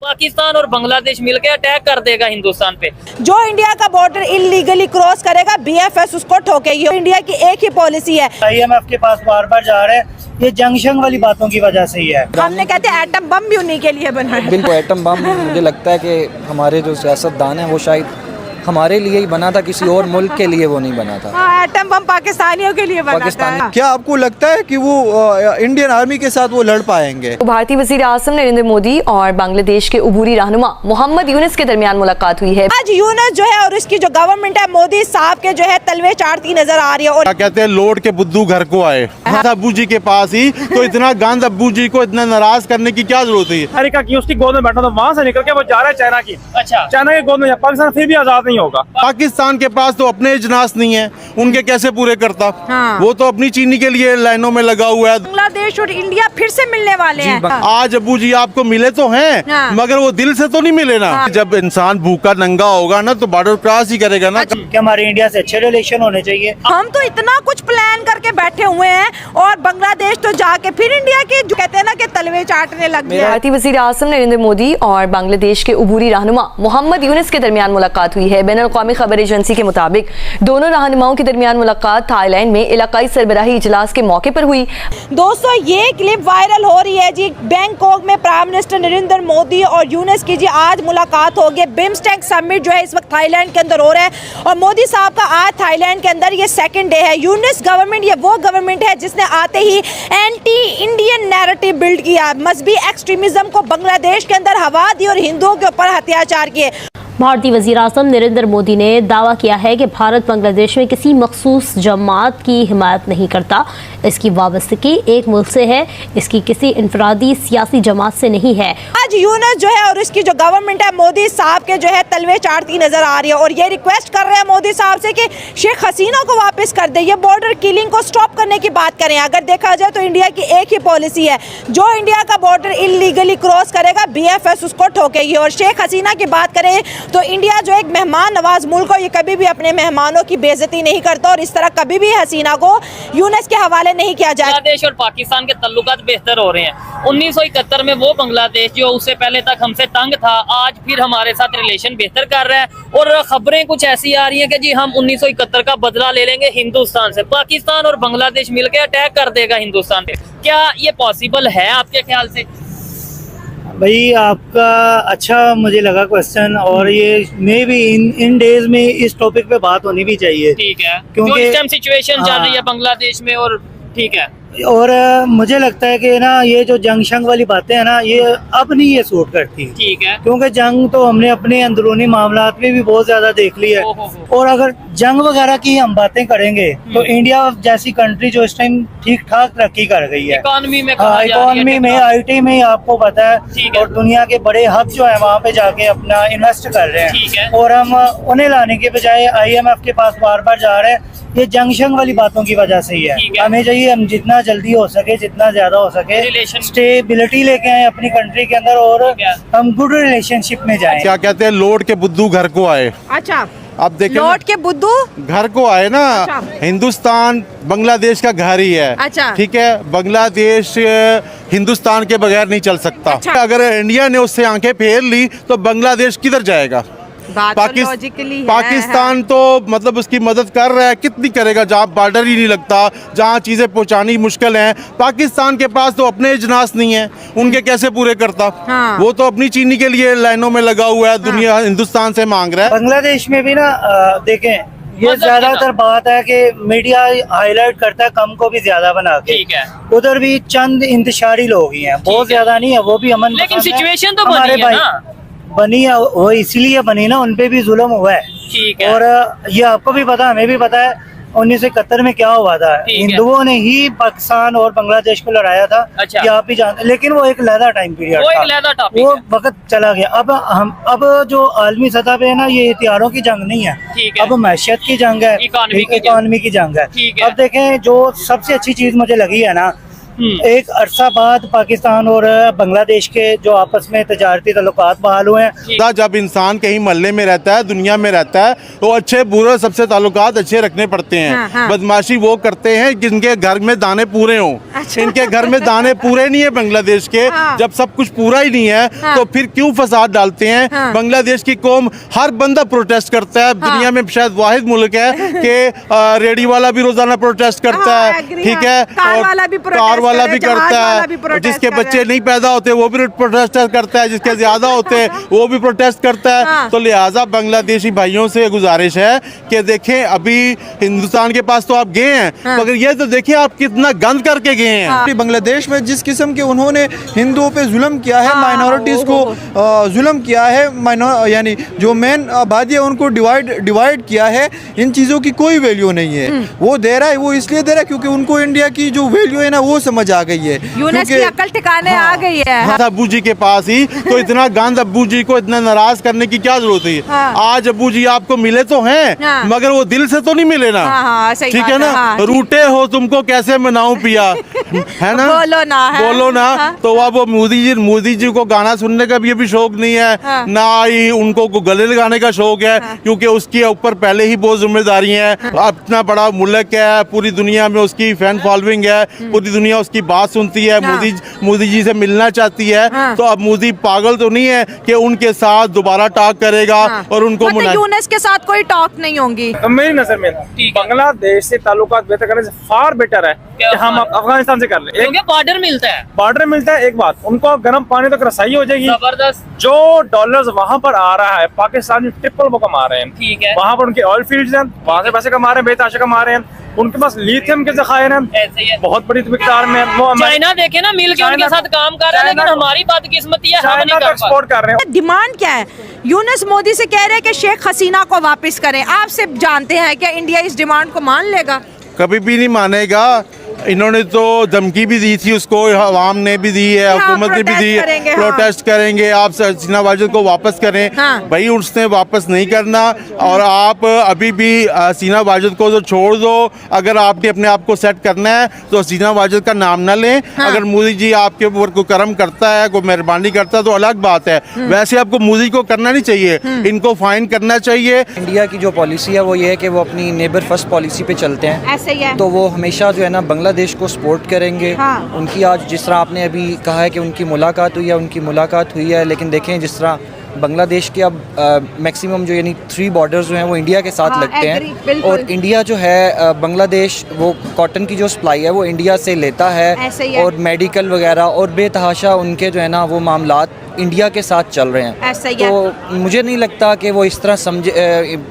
पाकिस्तान और बांग्लादेश मिलकर अटैक कर देगा हिंदुस्तान पे। जो इंडिया का बॉर्डर इलीगली क्रॉस करेगा बीएफएस उसको ठोकेगी। इंडिया की एक ही पॉलिसी है। IMF के पास बार बार जा रहे हैं, ये जंक्शन वाली बातों की वजह से ही है। हमने कहते हैं एटम बम भी उन्हीं के लिए बना है। बिल्कुल, एटम बम मुझे लगता है कि हमारे जो सियासतदान हैं वो शायद हमारे लिए ही बना था, किसी और मुल्क के लिए वो नहीं बना था। हाँ, एटम बम पाकिस्तानियों के लिए बना था। क्या आपको लगता है कि वो इंडियन आर्मी के साथ वो लड़ पाएंगे? भारतीय वज़ीर आज़म नरेंद्र मोदी और बांग्लादेश के उबूरी रहनुमा मोहम्मद यूनुस के दरमियान मुलाकात हुई है। आज यूनुस जो है और इसकी जो गवर्नमेंट है मोदी साहब के जो है तलवे चाटती नजर आ रही है। और क्या कहते हैं, लोड के बुद्धू घर को आए। अब्बू जी के पास ही तो इतना गंद, अब्बू जी को इतना नाराज करने की क्या जरूरत है? अमेरिका की उसकी गोद में बैठा था, वहाँ से निकल के वो जा रहा है चाइना की। अच्छा, चाइना की गोद में, पाकिस्तान फिर भी आजाद नहीं होगा। पाकिस्तान के पास तो अपने इजनास नहीं है, उनके कैसे पूरे करता? हाँ। वो तो अपनी चीनी के लिए लाइनों में लगा हुआ है। बांग्लादेश और इंडिया फिर से मिलने वाले हैं। आज अब्बू जी आपको मिले तो हैं, हाँ। मगर वो दिल से तो नहीं मिले ना। हाँ। जब इंसान भूखा नंगा होगा ना तो बॉर्डर क्रॉस ही करेगा ना। कि हमारे इंडिया से अच्छे रिलेशन होने चाहिए। हम तो इतना कुछ प्लान करके बैठे हुए हैं और बांग्लादेश तो जाके फिर इंडिया के जो कहते हैं ना कि तलवे चाटने लग गए। भारतीय वज़ीर आज़म नरेंद्र मोदी और बांग्लादेश के उबूरी रहनुमा मोहम्मद यूनुस के दरमियान मुलाकात हुई है। बैनुल-अक़वामी खबर एजेंसी के मुताबिक दोनों रहनुमाओं के दरमियान मुलाकात थाईलैंड में इलाकाई सरबराही इजलास के मौके पर हुई। दोस्तों, ये क्लिप वायरल हो रही है जी। बैंकॉक में प्राइम मिनिस्टर नरेंद्र मोदी और यूनुस की जी आज मुलाकात होगी। बिम्स्टेक समिट जो है इस वक्त थाईलैंड के अंदर हो रहा है और मोदी साहब का आज थाईलैंड के अंदर ये सेकंड डे है। यूनुस गवर्नमेंट ये वो गवर्नमेंट है जिसने आते ही एंटी इंडियन नैरेटिव बिल्ड किया, मजहबी एक्सट्रीमिज्म को बांग्लादेश के अंदर हवा दी और हिंदुओं के ऊपर अत्याचार किए। भारतीय वज़ीर आज़म नरेंद्र मोदी ने दावा किया है कि भारत बांग्लादेश में किसी मखसूस जमात की हिमायत नहीं करता। इसकी वाबस्तगी एक मुल्क से है, इसकी किसी इनफरादी सियासी जमात से नहीं है। आज यूनुस जो है और इसकी जो गवर्नमेंट है मोदी साहब के जो है तलवे चाटती नजर आ रही है और ये रिक्वेस्ट कर रहे हैं मोदी साहब से कि शेख हसीना को वापस कर दे, ये बॉर्डर किलिंग को स्टॉप करने की बात करें। अगर देखा जाए तो इंडिया की एक ही पॉलिसी है, जो इंडिया का बॉर्डर इलीगली क्रॉस करेगा बीएफएस उसको ठोकेगी। और शेख हसीना की बात करें तो इंडिया जो एक मेहमान नवाज मुल्क है, ये कभी भी अपने मेहमानों की बेइज्जती नहीं करता और इस तरह कभी भी हसीना को यूनुस के हवाले नहीं किया जाए। बांग्लादेश और पाकिस्तान के तल्लुकात बेहतर हो रहे हैं। 1971 में वो बांग्लादेश जो उससे पहले तक हमसे तंग था, आज फिर हमारे साथ रिलेशन बेहतर कर रहा है और खबरें कुछ ऐसी आ रही हैं कि जी हम 1971 का बदला ले लेंगे हिंदुस्तान से। पाकिस्तान और बांग्लादेश मिलकर अटैक कर देगा हिंदुस्तान पे। क्या ये पॉसिबल है आपके ख्याल से? भाई आपका अच्छा मुझे लगा क्वेश्चन, और ये मे भी इन डेज में इस टॉपिक पे बात होनी भी चाहिए। ठीक है, क्योंकि जो इस टाइम सिचुएशन चल रही है हाँ। बांग्लादेश में। और ठीक है, और मुझे लगता है कि ना ये जो जंग शंग वाली बातें हैं ना, ये अब नहीं ये सूट करती। ठीक है, क्योंकि जंग तो हमने अपने अंदरूनी मामलात में भी बहुत ज्यादा देख ली है। और अगर जंग वगैरह की हम बातें करेंगे तो इंडिया जैसी कंट्री जो इस टाइम ठीक ठाक तरक्की कर गई है इकोनॉमी में, इकोनॉमी में, IT में, आपको पता है, और दुनिया के बड़े हब जो है वहाँ पे जाके अपना इन्वेस्ट कर रहे हैं। और हम उन्हें लाने के बजाय IMF के पास बार बार जा रहे हैं, ये जंक्शन वाली बातों की वजह से ही है। हमें चाहिए हम जितना जल्दी हो सके, जितना ज्यादा हो सके, स्टेबिलिटी लेके आए अपनी कंट्री के अंदर और हम गुड रिलेशनशिप में जाएं। क्या कहते हैं, लोड के बुद्धू घर को आए। अच्छा, अब देखिए, लौट के बुद्धू घर को आए ना। अच्छा। हिंदुस्तान बांग्लादेश का घर ही है। अच्छा। ठीक है, बांग्लादेश हिंदुस्तान के बगैर नहीं चल सकता। अच्छा। अगर इंडिया ने उससे आंखें फेर ली तो बांग्लादेश किधर जाएगा? पाकिस्तान तो मतलब उसकी मदद कर रहा है, कितनी करेगा जहाँ बॉर्डर ही नहीं लगता, जहाँ चीजें पहुँचानी मुश्किल हैं। पाकिस्तान के पास तो अपने इजनास नहीं है, उनके कैसे पूरे करता? हाँ। वो तो अपनी चीनी के लिए लाइनों में लगा हुआ है। दुनिया हिंदुस्तान से मांग रहा है। बांग्लादेश में भी ना देखें, ये ज्यादातर बात है कि मीडिया हाईलाइट करता है कम को भी ज्यादा बना के। ठीक है, उधर भी चंद इंतशारी लोग ही हैं, बहुत ज्यादा नहीं है, वो भी अमन लेकिन पसंद है। सिचुएशन तो हमारे बनी है भाई ना। बनी है, वो इसीलिए बनी ना, उनपे भी जुल्म हुआ है। ठीक है, और ये आपको भी पता, हमें भी पता है 1971 में क्या हुआ था। हिंदुओं ने ही पाकिस्तान और बांग्लादेश को लड़ाया था। अच्छा। ये आप भी जानते, लेकिन वो एक लहदा टाइम पीरियड वो था, एक लहदा टॉपिक वो है। वक्त चला गया। अब जो आलमी सतह पे है ना, ये हथियारों की जंग नहीं है, ठीक है। अब मैशियत की जंग है, इकोनॉमी की जंग है। ठीक है। अब देखें, जो सबसे अच्छी चीज मुझे लगी है ना, एक अरसा बाद पाकिस्तान और बांग्लादेश के जो आपस में तजारती ताल्लुकात बहाल हुए हैं। जब इंसान कहीं मोहल्ले में रहता है, दुनिया में रहता है, तो अच्छे बुरे सबसे ताल्लुकात अच्छे रखने पड़ते हैं। बदमाशी वो करते हैं जिनके घर में दाने पूरे हों। इनके घर में दाने पूरे नहीं है बांग्लादेश के। जब सब कुछ पूरा ही नहीं है तो फिर क्यों फसाद डालते हैं? बांग्लादेश की कौम हर बंदा प्रोटेस्ट करता है। दुनिया में शायद वाहिद मुल्क है कि रेडी वाला भी रोजाना प्रोटेस्ट करता है, ठीक है, कार वाला भी करता है, जिसके बच्चे नहीं पैदा होते वो भी प्रोटेस्ट करता है, जिसके ज्यादा होते हैं वो भी प्रोटेस्ट करता है। तो लिहाजा बांग्लादेशी भाइयों से गुजारिश है कि देखें, अभी हिंदुस्तान के पास तो आप गए हैं, मगर ये तो देखिए आप कितना गंद करके गए हैं। बांग्लादेश में जिस किस्म के उन्होंने हिंदुओं पे जुल्म किया है, माइनॉरिटीज़ को जुल्म किया है, यानी जो मेन आबादी है उनको डिवाइड किया है, इन चीज़ों की कोई वैल्यू नहीं है। वो दे रहा है, वो इसलिए दे रहा है क्योंकि उनको इंडिया की जो वैल्यू है ना वो समझ आ गई है। यूनुस की अकल ठिकाने आ गई है। अब्बू जी के पास ही तो इतना गंद, अब्बू जी को इतना नाराज करने की क्या जरूरत है? आज अब्बू जी आपको मिले तो हैं, मगर वो दिल से तो नहीं मिले ना, ठीक है ना। रूठे हो तुमको कैसे मनाऊं पिया, है ना, बोलो ना। तो अब वो मोदी जी को गाना सुनने का भी अभी शौक नहीं है, ना ही उनको गले लगाने का शौक है, क्योंकि उसके ऊपर पहले ही बहुत जिम्मेदारी है। इतना बड़ा मुल्क है, पूरी दुनिया में उसकी फैन फॉलोइंग है, पूरी दुनिया उसकी बात सुनती है, मोदी जी से मिलना चाहती है। तो अब मोदी पागल तो नहीं है कि उनके साथ दोबारा टॉक करेगा और उनको यूनुस के साथ कोई टॉक नहीं होंगी। मेरी नजर में बांग्लादेश से ताल्लुकात बेहतर करने से फार बेटर है कि हम अफगानिस्तान से कर ले, क्योंकि बॉर्डर मिलता है। एक बात, उनको गर्म पानी तक रसाई हो जाएगी। जबरदस्त। जो डॉलर्स वहाँ पर आ रहा है, पाकिस्तान में ट्रिपल वो कमा रहे हैं। ठीक है। वहाँ पर उनके ऑयल फील्ड्स हैं, वहाँ से पैसे कमा रहे हैं, बेतहाशा कमा रहे हैं। उनके पास लिथियम के ज़खायर हैं बहुत बड़ी मिकदार में। वो चाइना देखे ना, मिल के उनके साथ काम कर रहा है, लेकिन हमारी बदकिस्मती है, हम नहीं कर एक्सपोर्ट कर रहे हैं। डिमांड क्या है? यूनुस मोदी से कह रहे हैं कि शेख हसीना को वापस करें। आप सिर्फ जानते हैं कि इंडिया इस डिमांड को मान लेगा? कभी भी नहीं मानेगा। इन्होंने तो धमकी भी दी थी उसको, अवाम ने भी दी है, हुकूमत ने भी दी है, प्रोटेस्ट करेंगे, आप हसीना वाजिद को वापस करें। भाई उसने वापस नहीं करना, और आप अभी भी हसीना वाजिद को तो छोड़ दो। अगर आपने अपने आप को सेट करना है तो हसीना वाजिद का नाम ना लें। अगर मोदी जी आपके ऊपर कोई करम करता है, कोई मेहरबानी करता है तो अलग बात है, वैसे आपको मोदी को करना नहीं चाहिए, इनको फाइन करना चाहिए। इंडिया की जो पॉलिसी है वो ये है कि वो अपनी नेबर फर्स्ट पॉलिसी पे चलते हैं, ऐसे ही है। तो वो हमेशा जो है ना बांग्लादेश को सपोर्ट करेंगे। उनकी आज जिस तरह आपने अभी कहा है कि उनकी मुलाकात हुई है, लेकिन देखें जिस तरह बांग्लादेश के अब मैक्सिमम जो यानी 3 बॉर्डर्स जो हैं वो इंडिया के साथ लगते हैं, और इंडिया जो है बांग्लादेश वो कॉटन की जो सप्लाई है वो इंडिया से लेता है, और मेडिकल वगैरह और बेतहाशा उनके जो है ना वो मामलात इंडिया के साथ चल रहे हैं। तो मुझे नहीं लगता कि वो इस तरह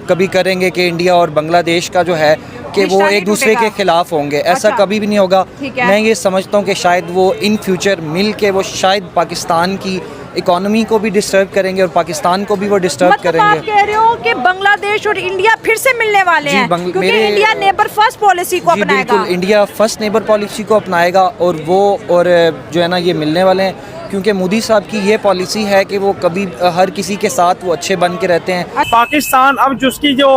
कभी करेंगे कि इंडिया और बांग्लादेश का जो है कि वो एक दूसरे के खिलाफ होंगे, ऐसा कभी भी नहीं होगा। मैं ये समझता हूँ कि शायद वो इन फ्यूचर मिल के वो शायद पाकिस्तान की इकोनॉमी को भी डिस्टर्ब करेंगे और पाकिस्तान को भी वो डिस्टर्ब करेंगे। आप कह रहे हो कि बांग्लादेश और इंडिया फिर से मिलने वाले हैं, क्योंकि इंडिया नेबर फर्स्ट पॉलिसी को अपनाएगा। बिल्कुल, इंडिया फर्स्ट नेबर पॉलिसी को अपनाएगा, और वो और जो है ना ये मिलने वाले हैं, क्योंकि मोदी साहब की ये पॉलिसी है कि वो कभी हर किसी के साथ वो अच्छे बन के रहते हैं। पाकिस्तान अब जिसकी जो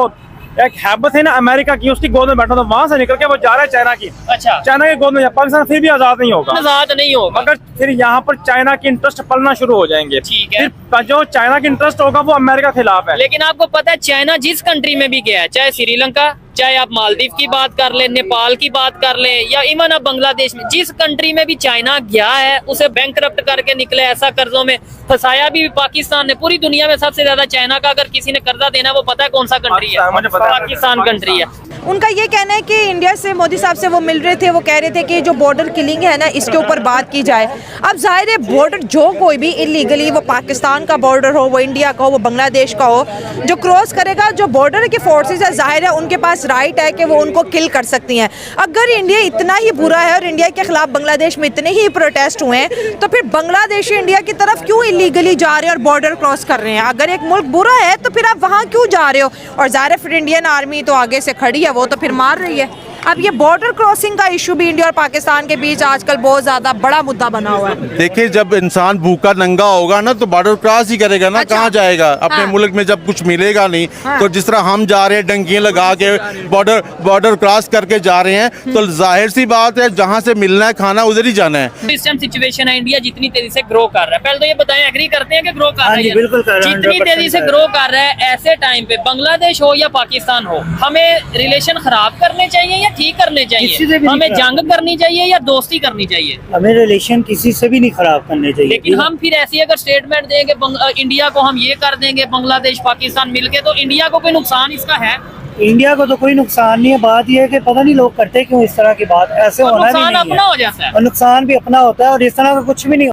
एक हैबत है ना अमेरिका की, उसकी गोद में बैठा था, वहाँ से निकल के वो जा रहा है चाइना की। अच्छा। चाइना की गोद में, पाकिस्तान फिर भी आजाद नहीं होगा, मगर फिर यहाँ पर चाइना की इंटरेस्ट पलना शुरू हो जाएंगे। ठीक है। फिर जो चाइना की इंटरेस्ट होगा वो अमेरिका के खिलाफ है। लेकिन आपको पता है चाइना जिस कंट्री में भी गया है, चाहे श्रीलंका, चाहे आप मालदीव की बात कर ले, नेपाल की बात कर ले, या इवन अब बांग्लादेश में, जिस कंट्री में भी चाइना गया है उसे बैंकरप्ट करके निकले, ऐसा कर्जों में फंसाया भी पाकिस्तान ने। पूरी दुनिया में सबसे ज्यादा चाइना का अगर किसी ने कर्जा देना है वो पता है कौन सा कंट्री है? पाकिस्तान कंट्री है। उनका ये कहना है कि इंडिया से मोदी साहब से वो मिल रहे थे, वो कह रहे थे कि जो बॉर्डर किलिंग है ना इसके ऊपर बात की जाए। अब जाहिर है बॉर्डर जो कोई भी इलीगली, वो पाकिस्तान का बॉर्डर हो, वो इंडिया का हो, वो बांग्लादेश का हो, जो क्रॉस करेगा, जो बॉर्डर की फोर्सेस है, जाहिर है उनके पास राइट है कि वो उनको किल कर सकती हैं। अगर इंडिया इतना ही बुरा है और इंडिया के खिलाफ बांग्लादेश में इतने ही प्रोटेस्ट हुए हैं, तो फिर बांग्लादेशी इंडिया की तरफ क्यों इलीगली जा रहे हैं और बॉर्डर क्रॉस कर रहे हैं? अगर एक मुल्क बुरा है तो फिर आप वहाँ क्यों जा रहे हो? और जाहिर है फिर इंडियन आर्मी तो आगे से खड़ी है, वो तो फिर मार रही है। अब ये बॉर्डर क्रॉसिंग का इशू भी इंडिया और पाकिस्तान के बीच आजकल बहुत ज्यादा बड़ा मुद्दा बना हुआ है। देखिए, जब इंसान भूखा नंगा होगा ना तो बॉर्डर क्रॉस ही करेगा ना। अच्छा। कहाँ जाएगा अपने हाँ। मुल्क में जब कुछ मिलेगा नहीं। हाँ। तो जिस तरह हम जा रहे हैं डंकियां लगा के बॉर्डर क्रॉस करके जा रहे हैं, तो जाहिर सी बात है जहाँ से मिलना है खाना उधर ही जाना है। इस टाइम सिचुएशन है, इंडिया जितनी तेजी से ग्रो कर रहा है, पहले तो ये बताएं एग्री करते हैं कि ग्रो कर रहा है? बिल्कुल कर रहा है, जितनी तेजी से ग्रो कर रहा है, ऐसे टाइम पे बांग्लादेश हो या पाकिस्तान हो, हमें रिलेशन खराब करने चाहिए या ठीक करने किसी से चाहिए? भी नहीं हमें खराब। जंग करनी चाहिए या दोस्ती करनी चाहिए? हमें रिलेशन किसी से भी नहीं खराब करने चाहिए। लेकिन हम फिर ऐसी अगर स्टेटमेंट देंगे इंडिया को हम ये कर देंगे, बांग्लादेश पाकिस्तान मिलके, तो इंडिया को कोई नुकसान इसका है? इंडिया को तो कोई नुकसान नहीं है। बात यह है कि पता नहीं लोग करते क्यों इस तरह की बात, ऐसे और होना भी नुकसान नहीं अपना है हो जाता है। और नुकसान भी अपना होता है और इस तरह का कुछ भी नहीं